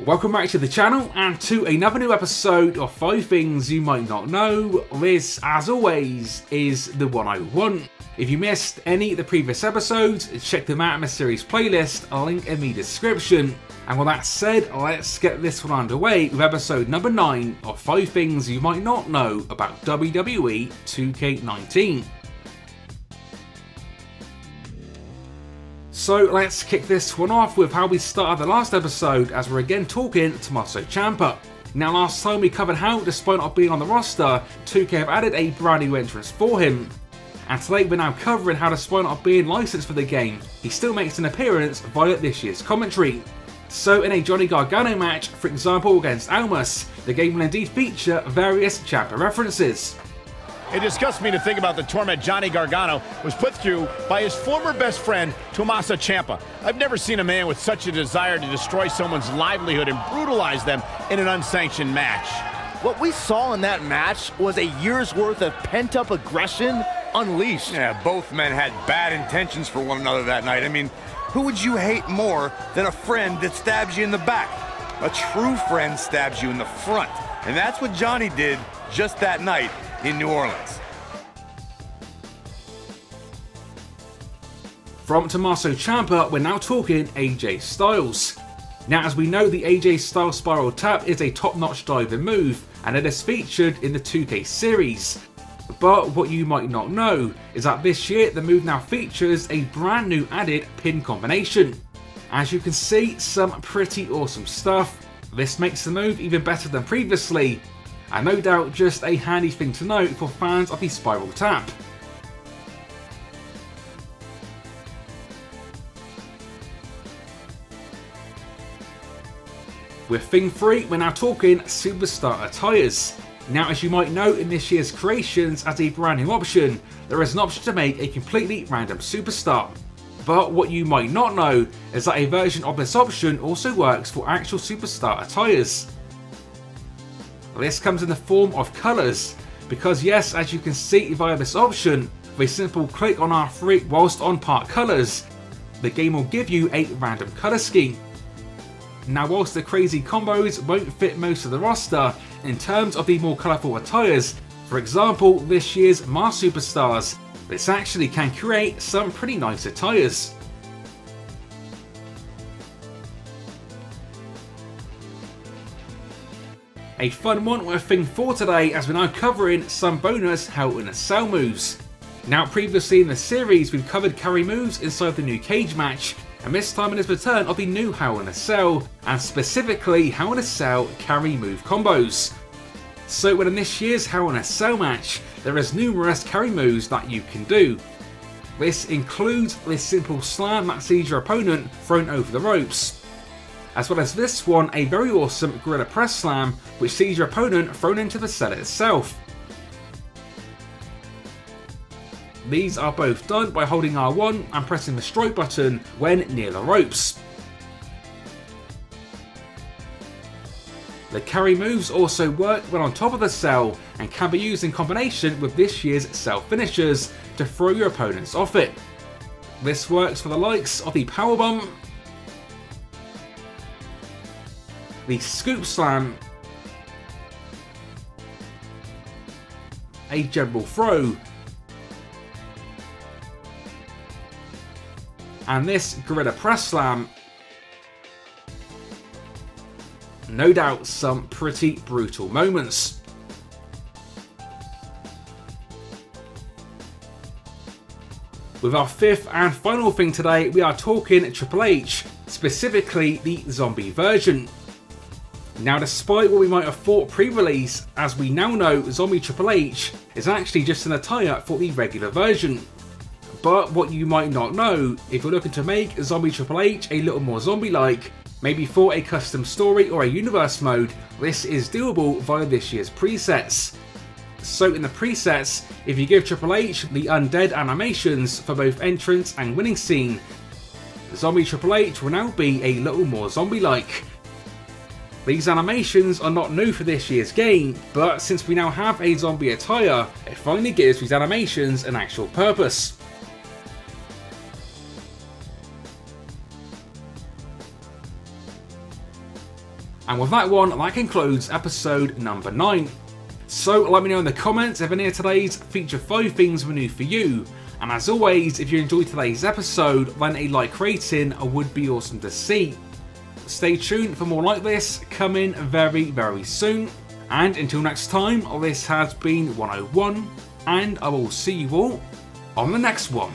Welcome back to the channel and to another new episode of 5 Things You Might Not Know. This, as always, is the 101. If you missed any of the previous episodes, check them out in my series playlist, a link in the description. And with that said, let's get this one underway with episode number 9 of 5 Things You Might Not Know about WWE 2K19. So let's kick this one off with how we started the last episode, as we're again talking Tommaso Ciampa. Now last time we covered how, despite not being on the roster, 2K have added a brand new entrance for him. And today we're now covering how, despite not being licensed for the game, he still makes an appearance via this year's commentary. So in a Johnny Gargano match, for example against Almas, the game will indeed feature various Ciampa references. It disgusts me to think about the torment Johnny Gargano was put through by his former best friend, Tommaso Ciampa. I've never seen a man with such a desire to destroy someone's livelihood and brutalize them in an unsanctioned match. What we saw in that match was a year's worth of pent-up aggression unleashed. Yeah, both men had bad intentions for one another that night. I mean, who would you hate more than a friend that stabs you in the back? A true friend stabs you in the front. And that's what Johnny did just that night in New Orleans. From Tommaso Ciampa, we're now talking AJ Styles. Now, as we know, the AJ Styles Spiral Tap is a top-notch diving move, and it is featured in the 2K series. But what you might not know is that this year the move now features a brand new added pin combination. As you can see, some pretty awesome stuff. This makes the move even better than previously, and no doubt just a handy thing to note for fans of the Spiral Tap. With thing 3, we're now talking Superstar Attires. Now, as you might know, in this year's creations as a brand new option, there is an option to make a completely random superstar. But what you might not know is that a version of this option also works for actual superstar attires. This comes in the form of colours, because yes, as you can see via this option, with a simple click on R3 whilst on part colours, the game will give you a random colour scheme. Now, whilst the crazy combos won't fit most of the roster, in terms of the more colourful attires, for example this year's Mars Superstars, this actually can create some pretty nice attires. A fun one with thing 4 today, as we're now covering some bonus Hell in a Cell moves. Now, previously in the series we've covered carry moves inside the new cage match, and this time it is return of the new Hell in a Cell, and specifically Hell in a Cell carry move combos. So within this year's Hell in a Cell match, there is numerous carry moves that you can do. This includes this simple slam that sees your opponent thrown over the ropes, as well as this one, a very awesome Gorilla Press Slam, which sees your opponent thrown into the cell itself. These are both done by holding R1 and pressing the strike button when near the ropes. The carry moves also work when on top of the cell and can be used in combination with this year's cell finishers to throw your opponents off it. This works for the likes of the Powerbomb, the Scoop Slam, a General Throw, and this Gorilla Press Slam. No doubt some pretty brutal moments. With our 5th and final thing today, we are talking Triple H, specifically the zombie version. Now, despite what we might have thought pre-release, as we now know, Zombie Triple H is actually just an attire for the regular version. But what you might not know, if you're looking to make Zombie Triple H a little more zombie-like, maybe for a custom story or a universe mode, this is doable via this year's presets. So in the presets, if you give Triple H the undead animations for both entrance and winning scene, Zombie Triple H will now be a little more zombie-like. These animations are not new for this year's game, but since we now have a zombie attire, it finally gives these animations an actual purpose. And with that one, that concludes episode number 9. So let me know in the comments if any of today's feature 5 things were new for you. And as always, if you enjoyed today's episode, then a like rating would be awesome to see. Stay tuned for more like this, coming very, very soon. And until next time, this has been 101, and I will see you all on the next one.